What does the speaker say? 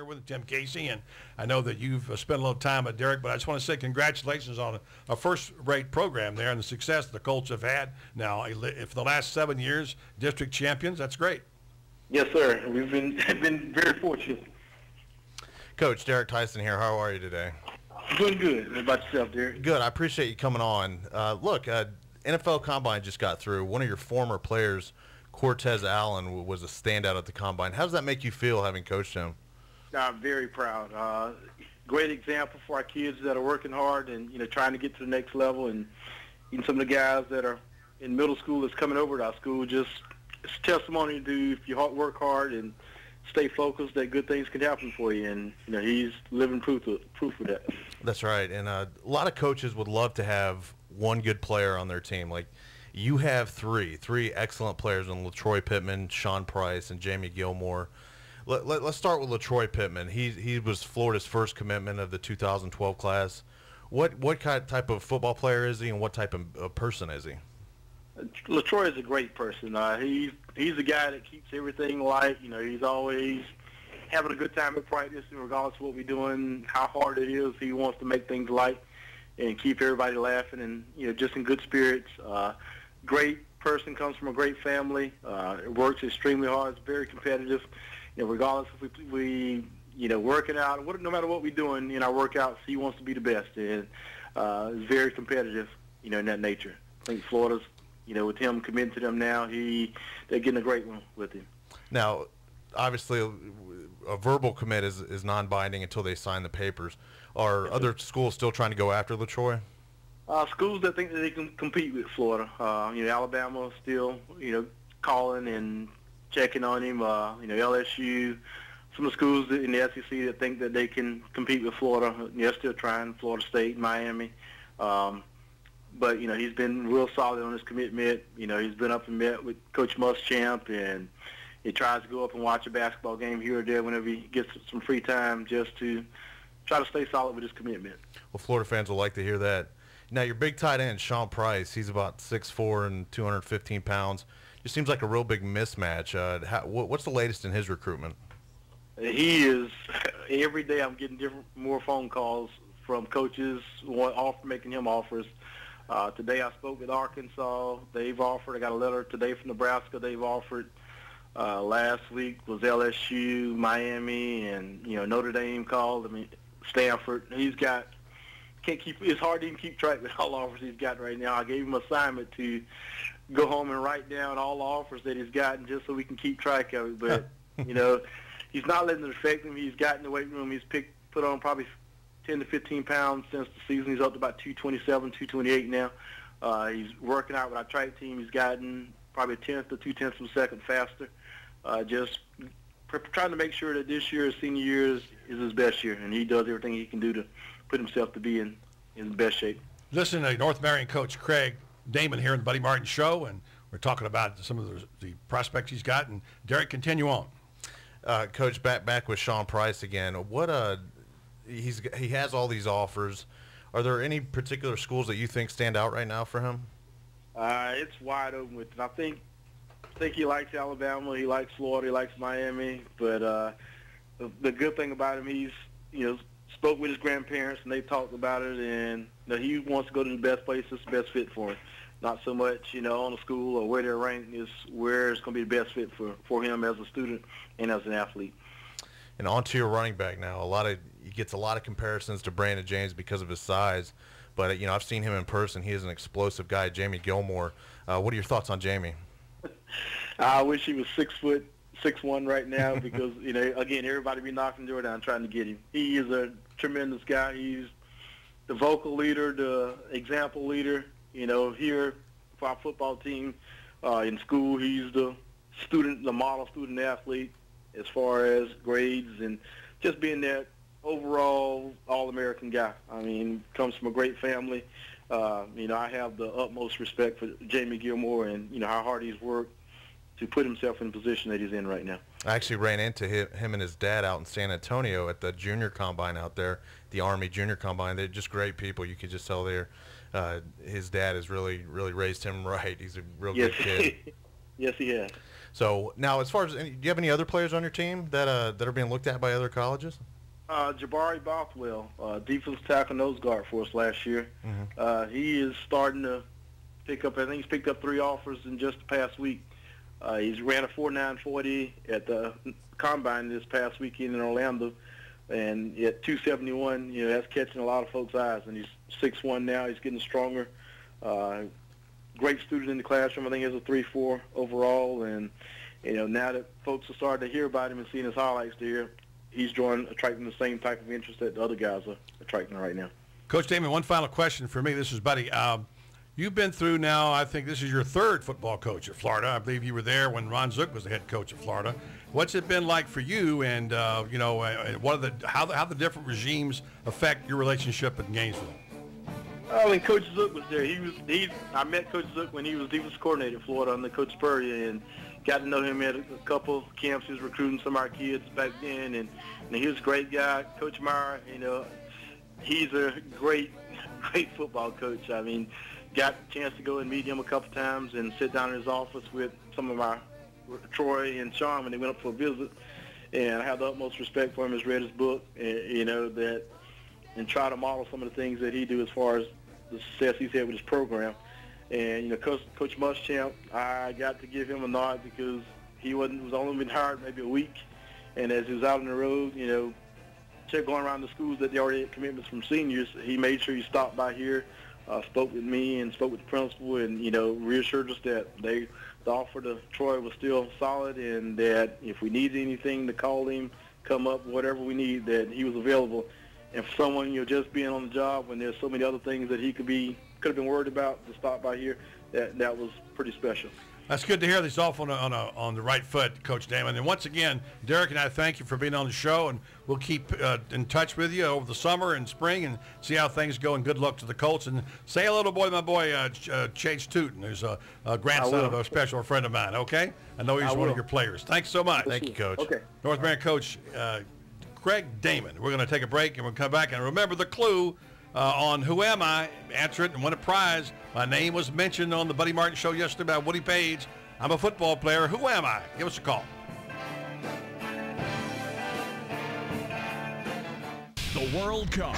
here with Tim Casey, and I know that you've spent a little time with Derek, but I just want to say congratulations on a first-rate program there and the success the Colts have had now. For the last 7 years, district champions, that's great. Yes, sir. We've been very fortunate. Coach, Derek Tyson here. How are you today? Doing good. What about yourself, Derek? Good. I appreciate you coming on. Look, NFL Combine just got through. One of your former players, Cortez Allen, was a standout at the Combine. How does that make you feel, having coached him? I'm very proud. Great example for our kids that are working hard and trying to get to the next level. And even some of the guys that are in middle school that's coming over to our school, just it's testimony to if you work hard and stay focused, that good things can happen for you. And he's living proof of that. That's right. And a lot of coaches would love to have one good player on their team. Like, you have three excellent players in LaTroy Pittman, Sean Price, and Jamie Gilmore. Let's start with LaTroy Pittman. He was Florida's first commitment of the 2012 class. What type of football player is he, and what type of person is he? LaTroy is a great person. He's a guy that keeps everything light. He's always having a good time at practice, and regardless of what we're doing, how hard it is, he wants to make things light and keep everybody laughing and just in good spirits. Great person, comes from a great family. Works extremely hard. Is very competitive. Regardless if we working out, no matter what we're doing in our workouts, he wants to be the best, and is very competitive. In that nature. I think Florida's, with him committing to them now, they're getting a great one with him. Now, obviously, a verbal commit is non-binding until they sign the papers. Are other schools still trying to go after LaTroy? Schools that think that they can compete with Florida. Alabama still, calling and checking on him. LSU, some of the schools in the SEC that think that they can compete with Florida. They're still trying. Florida State, Miami. But, he's been real solid on his commitment. He's been up and met with Coach Muschamp, and he tries to go up and watch a basketball game here or there whenever he gets some free time, just to try to stay solid with his commitment. Well, Florida fans will like to hear that. Now, your big tight end, Sean Price, he's about 6'4" and 215 pounds. Just seems like a real big mismatch. What's the latest in his recruitment? He is, every day I'm getting more phone calls from coaches making him offers. Today I spoke with Arkansas. They've offered. I got a letter today from Nebraska. They've offered. Last week was LSU, Miami, and Notre Dame called. Stanford. It's hard to even keep track with all the offers he's got right now. I gave him an assignment to go home and write down all the offers that he's gotten just so we can keep track of it. But he's not letting it affect him. He's got in the weight room. He's put on probably 10 to 15 pounds since the season. He's up to about 227, 228 now. He's working out with our track team. He's gotten probably a tenth to 2/10 of a second faster. Just trying to make sure that this year, his senior year, is his best year, and he does everything he can do to put himself to be in the best shape. Listen to North Marion coach Craig Damon here in the Buddy Martin Show, and we're talking about some of the prospects he's got. And Derek, continue on. Coach, back with Sean Price again. He has all these offers. Are there any particular schools that you think stand out right now for him? It's wide open with him. I think he likes Alabama, he likes Florida, he likes Miami. But the good thing about him, he's spoke with his grandparents and they talked about it, and he wants to go to the best place that's the best fit for him. Not so much on the school or where they're ranked, is where it's going to be the best fit for him as a student and as an athlete. And on to your running back now. He gets a lot of comparisons to Brandon James because of his size, but I've seen him in person. He is an explosive guy, Jamie Gilmore. What are your thoughts on Jamie? I wish he was 6'1" right now because again, everybody be knocking the door down trying to get him. He is a tremendous guy. He's the vocal leader, the example leader. Here for our football team, in school, he's the model student athlete as far as grades and just being that overall All-American guy. Comes from a great family. I have the utmost respect for Jamie Gilmore and, how hard he's worked to put himself in the position that he's in right now. I actually ran into him and his dad out in San Antonio at the junior combine out there, the Army junior combine. They're just great people. You could just tell his dad has really raised him right. He's a real good kid. Yes, he has. So now, as far as do you have any other players on your team that are being looked at by other colleges? Jabari Bothwell, defensive tackle nose guard for us last year. He is starting to pick up. I think he's picked up 3 offers in just the past week. He's ran a 4.940 at the combine this past weekend in Orlando, and at 271, that's catching a lot of folks' eyes. And he's 6'1" now. He's getting stronger. Great student in the classroom. I think he has a 3.4 overall, and now that folks are starting to hear about him and seeing his highlights there, he's attracting the same type of interest that the other guys are attracting right now. Coach Damon, one final question for me. This is Buddy. You've been through now, I think this is your 3rd football coach at Florida. I believe you were there when Ron Zook was the head coach of Florida. What's it been like for how the different regimes affect your relationship in Gainesville? When Coach Zook was there, I met Coach Zook when he was defensive coordinator in Florida under Coach Spurrier, and got to know him at a couple camps. He was recruiting some of our kids back then, and he was a great guy. Coach Meyer, he's a great football coach. I mean, got a chance to go and meet him a couple times and sit down in his office with some of our Troy and Sean when they went up for a visit, and I have the utmost respect for him. Has read his book, and try to model some of the things that he do as far as the success he's had with his program. And Coach Muschamp, I got to give him a nod because he was only been hired maybe a week, and as he was out on the road, going around the schools that they already had commitments from seniors, he made sure he stopped by here, spoke with me and spoke with the principal, and reassured us that the offer to Troy was still solid, and that if we needed anything to call him, come up, whatever we need, that he was available. And for someone just being on the job when there's so many other things that he could have been worried about, to stop by here, that was pretty special. That's good to hear. He's off on the right foot, Coach Damon. And once again, Derek and I thank you for being on the show, and we'll keep in touch with you over the summer and spring and see how things go. And good luck to the Colts. And say hello to my boy Chase Tootin, who's a grandson of a special friend of mine. Okay, I know he's one of your players. Thanks so much. Thank you, Coach. Okay. North Marion coach Craig Damon. We're going to take a break and we'll come back. And remember the clue on Who Am I? Answer it and win a prize. My name was mentioned on the Buddy Martin show yesterday by Woody Page. I'm a football player. Who am I? Give us a call. The World Cup